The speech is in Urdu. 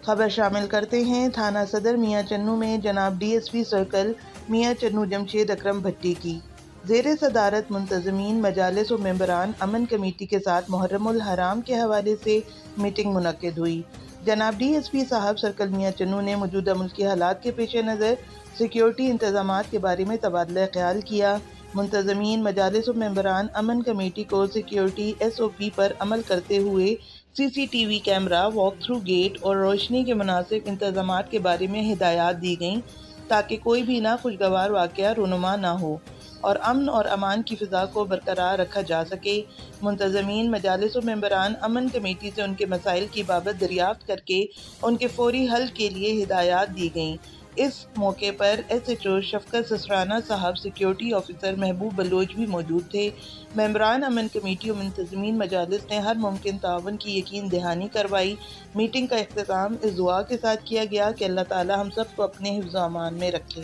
خبر شامل کرتے ہیں تھانہ صدر میاں چنو میں جناب ڈی ایس پی سرکل میاں چنو جمشید اکرم بھٹی کی زیر صدارت منتظمین مجالس و ممبران امن کمیٹی کے ساتھ محرم الحرام کے حوالے سے میٹنگ منعقد ہوئی۔ جناب ڈی ایس پی صاحب سرکل میاں چنو نے موجودہ ملکی حالات کے پیش نظر سیکیورٹی انتظامات کے بارے میں تبادلہ خیال کیا۔ منتظمین مجالس و ممبران امن کمیٹی کو سیکیورٹی ایس او پی پر عمل کرتے ہوئے C C T V camera, walk through gate اور روشنی کے مناسب انتظامات کے بارے میں ہدایات دی گئیں تاکہ کوئی بھی ناخوشگوار واقعہ رونما نہ ہو اور امن اور امان کی فضا کو برقرار رکھا جا سکے۔ منتظمین مجالس و ممبران امن کمیٹی سے ان کے مسائل کی بابت دریافت کر کے ان کے فوری حل کے لیے ہدایات دی گئیں۔ اس موقع پر ایس ایچ او شفقت سسرانہ صاحب، سیکیورٹی آفیسر محبوب بلوچ بھی موجود تھے۔ ممبران امن کمیٹی و منتظمین مجالس نے ہر ممکن تعاون کی یقین دہانی کروائی۔ میٹنگ کا اختتام اس دعا کے ساتھ کیا گیا کہ اللہ تعالی ہم سب کو اپنے حفظ و امان میں رکھے۔